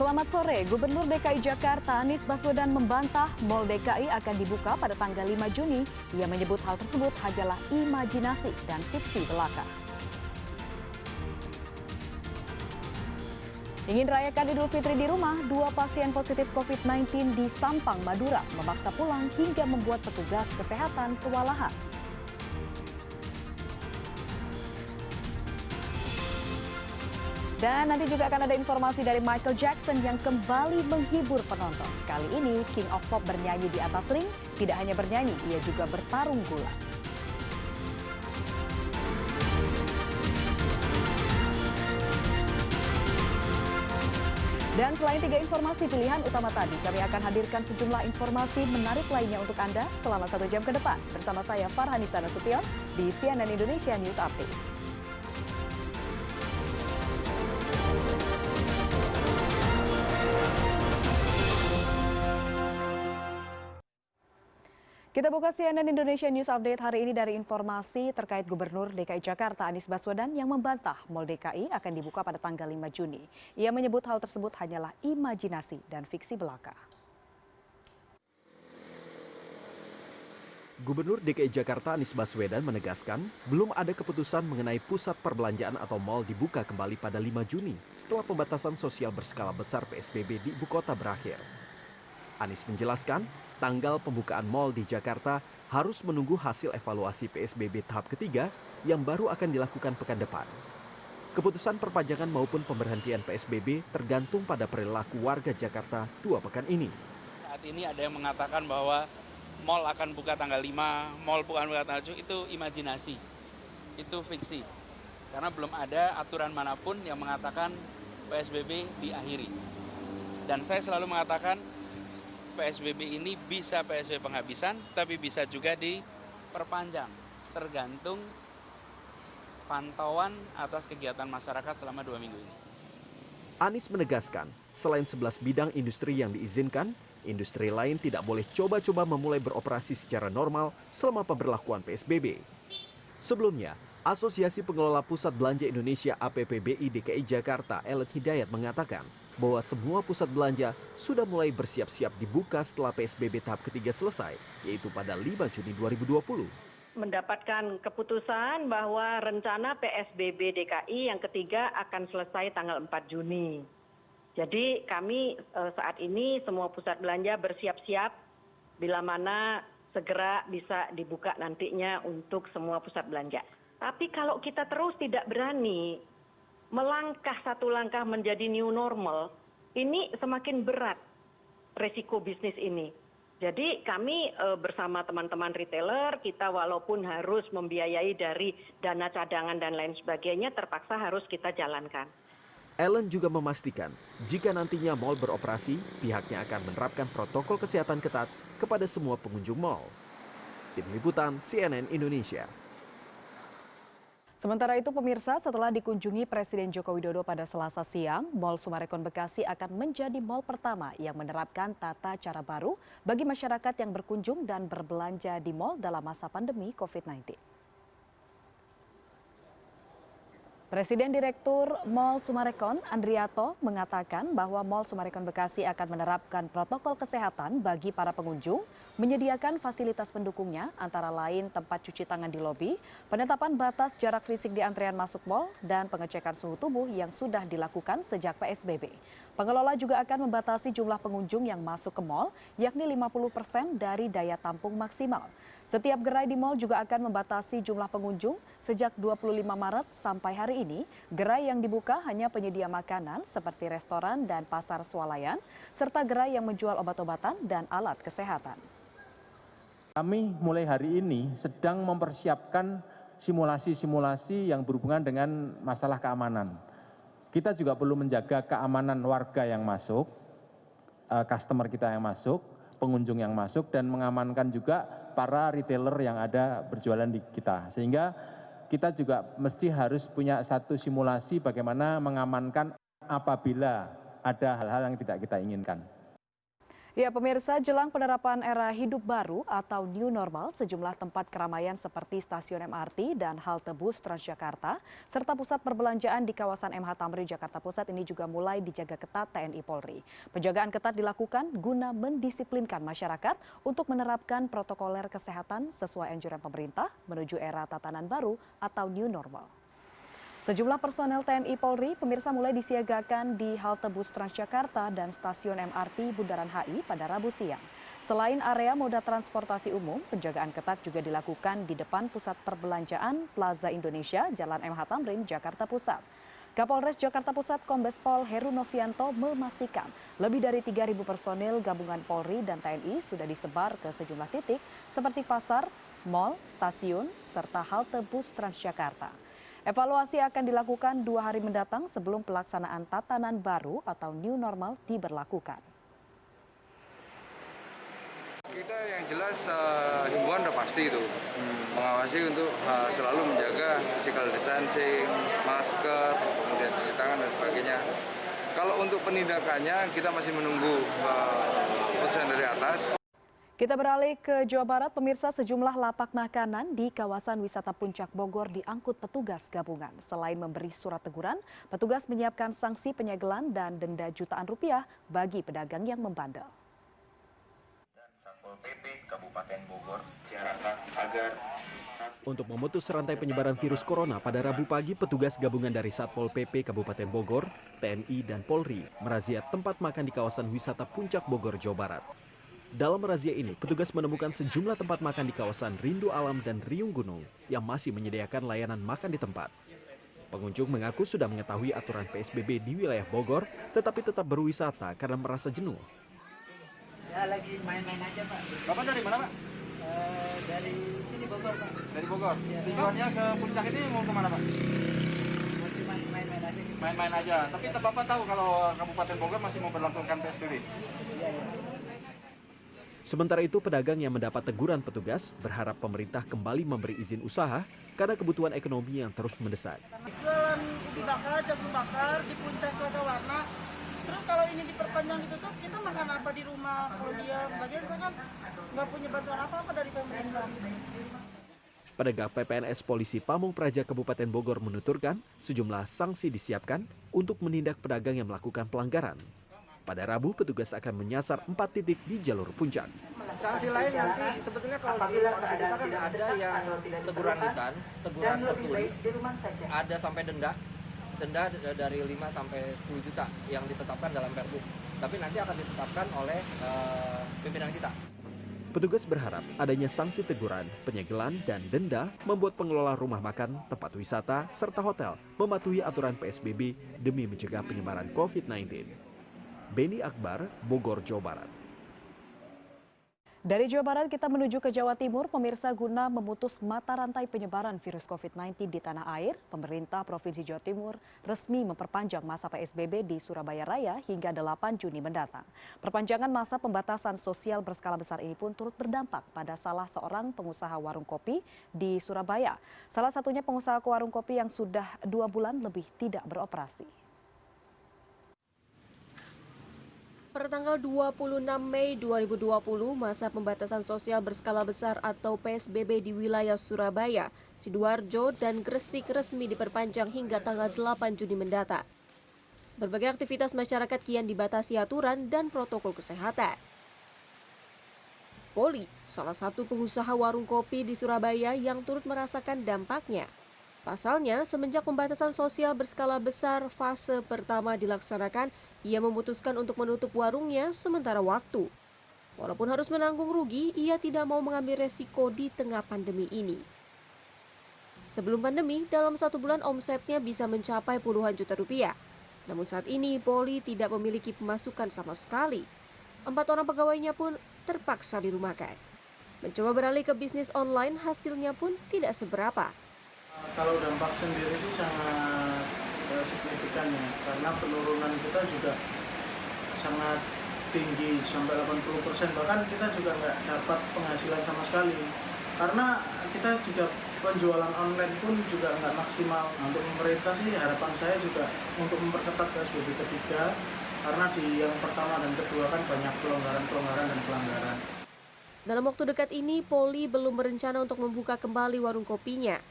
Selamat sore, Gubernur DKI Jakarta Anies Baswedan membantah Mall DKI akan dibuka pada tanggal 5 Juni. Ia menyebut hal tersebut hanyalah imajinasi dan fiksi belaka. Ingin rayakan Idul Fitri di rumah, 2 pasien positif COVID-19 di Sampang, Madura memaksa pulang hingga membuat petugas kesehatan kewalahan. Dan nanti juga akan ada informasi dari Michael Jackson yang kembali menghibur penonton. Kali ini King of Pop bernyanyi di atas ring, tidak hanya bernyanyi, ia juga bertarung gulat. Dan selain 3 informasi pilihan utama tadi, kami akan hadirkan sejumlah informasi menarik lainnya untuk Anda selama 1 jam ke depan. Bersama saya Farhanisa Nasution di CNN Indonesia News Update. Kita buka CNN Indonesia News Update hari ini dari informasi terkait Gubernur DKI Jakarta Anies Baswedan yang membantah Mall DKI akan dibuka pada tanggal 5 Juni. Ia menyebut hal tersebut hanyalah imajinasi dan fiksi belaka. Gubernur DKI Jakarta Anies Baswedan menegaskan belum ada keputusan mengenai pusat perbelanjaan atau mal dibuka kembali pada 5 Juni setelah pembatasan sosial berskala besar PSBB di ibu kota berakhir. Anies menjelaskan, tanggal pembukaan mal di Jakarta harus menunggu hasil evaluasi PSBB tahap ketiga yang baru akan dilakukan pekan depan. Keputusan perpanjangan maupun pemberhentian PSBB tergantung pada perilaku warga Jakarta 2 pekan ini. Saat ini ada yang mengatakan bahwa mal akan buka tanggal 5, mal bukan buka tanggal 7, itu imajinasi, itu fiksi. Karena belum ada aturan manapun yang mengatakan PSBB diakhiri. Dan saya selalu mengatakan, PSBB ini bisa PSBB penghabisan, tapi bisa juga diperpanjang, tergantung pantauan atas kegiatan masyarakat selama 2 minggu ini. Anies menegaskan, selain 11 bidang industri yang diizinkan, industri lain tidak boleh coba-coba memulai beroperasi secara normal selama pemberlakuan PSBB. Sebelumnya, Asosiasi Pengelola Pusat Belanja Indonesia APPBI DKI Jakarta Ellen Hidayat mengatakan, bahwa semua pusat belanja sudah mulai bersiap-siap dibuka setelah PSBB tahap ketiga selesai, yaitu pada 5 Juni 2020. Mendapatkan keputusan bahwa rencana PSBB DKI yang ketiga akan selesai tanggal 4 Juni. Jadi kami saat ini semua pusat belanja bersiap-siap bila mana segera bisa dibuka nantinya untuk semua pusat belanja. Tapi kalau kita terus tidak berani melangkah satu langkah menjadi new normal, ini semakin berat resiko bisnis ini. Jadi kami bersama teman-teman retailer, kita walaupun harus membiayai dari dana cadangan dan lain sebagainya, terpaksa harus kita jalankan. Ellen juga memastikan, jika nantinya mal beroperasi, pihaknya akan menerapkan protokol kesehatan ketat kepada semua pengunjung mal. Tim Liputan CNN Indonesia. Sementara itu pemirsa, setelah dikunjungi Presiden Joko Widodo pada Selasa siang, Mall Summarecon Bekasi akan menjadi mal pertama yang menerapkan tata cara baru bagi masyarakat yang berkunjung dan berbelanja di mal dalam masa pandemi COVID-19. Presiden Direktur Mall Summarecon, Andriato, mengatakan bahwa Mall Summarecon Bekasi akan menerapkan protokol kesehatan bagi para pengunjung, menyediakan fasilitas pendukungnya antara lain tempat cuci tangan di lobi, penetapan batas jarak fisik di antrean masuk mall, dan pengecekan suhu tubuh yang sudah dilakukan sejak PSBB. Pengelola juga akan membatasi jumlah pengunjung yang masuk ke mall, yakni 50% dari daya tampung maksimal. Setiap gerai di mall juga akan membatasi jumlah pengunjung. Sejak 25 Maret sampai hari ini, gerai yang dibuka hanya penyedia makanan seperti restoran dan pasar swalayan, serta gerai yang menjual obat-obatan dan alat kesehatan. Kami mulai hari ini sedang mempersiapkan simulasi-simulasi yang berhubungan dengan masalah keamanan. Kita juga perlu menjaga keamanan warga yang masuk, customer kita yang masuk, pengunjung yang masuk, dan mengamankan juga para retailer yang ada berjualan di kita. Sehingga kita juga mesti harus punya satu simulasi bagaimana mengamankan apabila ada hal-hal yang tidak kita inginkan. Ya, pemirsa, jelang penerapan era hidup baru atau new normal, sejumlah tempat keramaian seperti stasiun MRT dan halte bus Transjakarta, serta pusat perbelanjaan di kawasan MH Tamrin, Jakarta Pusat ini juga mulai dijaga ketat TNI Polri. Penjagaan ketat dilakukan guna mendisiplinkan masyarakat untuk menerapkan protokoler kesehatan sesuai anjuran pemerintah menuju era tatanan baru atau new normal. Sejumlah personel TNI Polri pemirsa mulai disiagakan di halte bus Transjakarta dan stasiun MRT Bundaran HI pada Rabu siang. Selain area moda transportasi umum, penjagaan ketat juga dilakukan di depan pusat perbelanjaan Plaza Indonesia, Jalan MH Tamrin, Jakarta Pusat. Kapolres Jakarta Pusat Kombes Pol Heru Novianto memastikan lebih dari 3.000 personil gabungan Polri dan TNI sudah disebar ke sejumlah titik seperti pasar, mal, stasiun, serta halte bus Transjakarta. Evaluasi akan dilakukan 2 hari mendatang sebelum pelaksanaan tatanan baru atau new normal diberlakukan. Kita yang jelas himbauan udah pasti itu, mengawasi untuk selalu menjaga physical distancing, masker, kemudian cuci tangan dan sebagainya. Kalau untuk penindakannya kita masih menunggu keputusan dari atas. Kita beralih ke Jawa Barat, pemirsa, sejumlah lapak makanan di kawasan wisata Puncak Bogor diangkut petugas gabungan. Selain memberi surat teguran, petugas menyiapkan sanksi penyegelan dan denda jutaan rupiah bagi pedagang yang membandel. Satpol PP Kabupaten Bogor diarahkan agar Untuk memutus rantai penyebaran virus corona pada Rabu pagi, petugas gabungan dari Satpol PP Kabupaten Bogor, TNI, dan Polri merazia tempat makan di kawasan wisata Puncak Bogor, Jawa Barat. Dalam razia ini, petugas menemukan sejumlah tempat makan di kawasan Rindu Alam dan Riung Gunung yang masih menyediakan layanan makan di tempat. Pengunjung mengaku sudah mengetahui aturan PSBB di wilayah Bogor, tetapi tetap berwisata karena merasa jenuh. Ya lagi main-main aja Pak. Bapak dari mana Pak? Dari sini Bogor Pak. Dari Bogor. Ya. Tujuannya ke puncak ini mau kemana Pak? Mau cuma main-main aja. Main-main aja. Tapi Bapak tahu kalau Kabupaten Bogor masih memperlakukan PSBB? Iya, iya. Sementara itu, pedagang yang mendapat teguran petugas berharap pemerintah kembali memberi izin usaha karena kebutuhan ekonomi yang terus mendesak. Jualan ubi bakar, jagung bakar di puncak Kota Warna. Terus kalau ini diperpanjang ditutup, kita makan apa di rumah? Kalau dia bagian saya kan nggak punya bantuan apa-apa dari pemerintah. Pedagang PPNS Polisi Pamung Praja Kabupaten Bogor menuturkan sejumlah sanksi disiapkan untuk menindak pedagang yang melakukan pelanggaran. Pada Rabu, petugas akan menyasar 4 titik di jalur puncak. Sanksi lain nanti sebetulnya kalau di sanksi kita kan ada yang teguran lisan, teguran tertulis, ada sampai denda dari 5 sampai 10 juta yang ditetapkan dalam Pergub. Tapi nanti akan ditetapkan oleh pimpinan kita. Petugas berharap adanya sanksi teguran, penyegelan, dan denda membuat pengelola rumah makan, tempat wisata, serta hotel mematuhi aturan PSBB demi mencegah penyebaran COVID-19. Beni Akbar, Bogor, Jawa Barat. Dari Jawa Barat kita menuju ke Jawa Timur, pemirsa, guna memutus mata rantai penyebaran virus COVID-19 di tanah air, pemerintah Provinsi Jawa Timur resmi memperpanjang masa PSBB di Surabaya Raya hingga 8 Juni mendatang. Perpanjangan masa pembatasan sosial berskala besar ini pun turut berdampak pada salah seorang pengusaha warung kopi di Surabaya. Salah satunya pengusaha warung kopi yang sudah 2 bulan lebih tidak beroperasi. Pertanggal 26 Mei 2020, masa pembatasan sosial berskala besar atau PSBB di wilayah Surabaya, Sidoarjo, dan Gresik resmi diperpanjang hingga tanggal 8 Juni mendatang. Berbagai aktivitas masyarakat kian dibatasi aturan dan protokol kesehatan. Poli, salah satu pengusaha warung kopi di Surabaya yang turut merasakan dampaknya. Pasalnya, semenjak pembatasan sosial berskala besar fase pertama dilaksanakan, ia memutuskan untuk menutup warungnya sementara waktu. Walaupun harus menanggung rugi, ia tidak mau mengambil resiko di tengah pandemi ini. Sebelum pandemi, dalam 1 bulan omsetnya bisa mencapai puluhan juta rupiah. Namun saat ini, Poli tidak memiliki pemasukan sama sekali. 4 orang pegawainya pun terpaksa dirumahkan. Mencoba beralih ke bisnis online, hasilnya pun tidak seberapa. Kalau dampak sendiri sih sangat signifikan ya, karena penurunan kita juga sangat tinggi sampai 80%, bahkan kita juga nggak dapat penghasilan sama sekali karena kita juga penjualan online pun juga nggak maksimal. Untuk pemerintah sih harapan saya juga untuk memperketat PSBB ketiga karena di yang pertama dan kedua kan banyak pelonggaran dan pelanggaran. Dalam waktu dekat ini, Polri belum berencana untuk membuka kembali warung kopinya.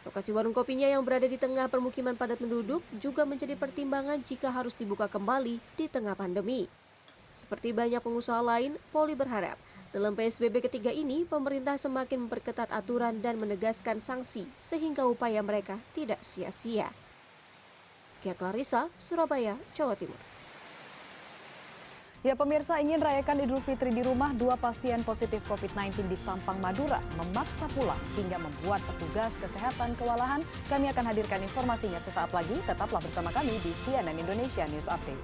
Lokasi warung kopinya yang berada di tengah permukiman padat penduduk juga menjadi pertimbangan jika harus dibuka kembali di tengah pandemi. Seperti banyak pengusaha lain, Polri berharap dalam PSBB ketiga ini pemerintah semakin memperketat aturan dan menegaskan sanksi sehingga upaya mereka tidak sia-sia. Kia Clarissa, Surabaya, Jawa Timur. Ya pemirsa, ingin rayakan Idul Fitri di rumah, 2 pasien positif COVID-19 di Sampang, Madura memaksa pulang hingga membuat petugas kesehatan kewalahan. Kami akan hadirkan informasinya sesaat lagi. Tetaplah bersama kami di CNN Indonesia News Update.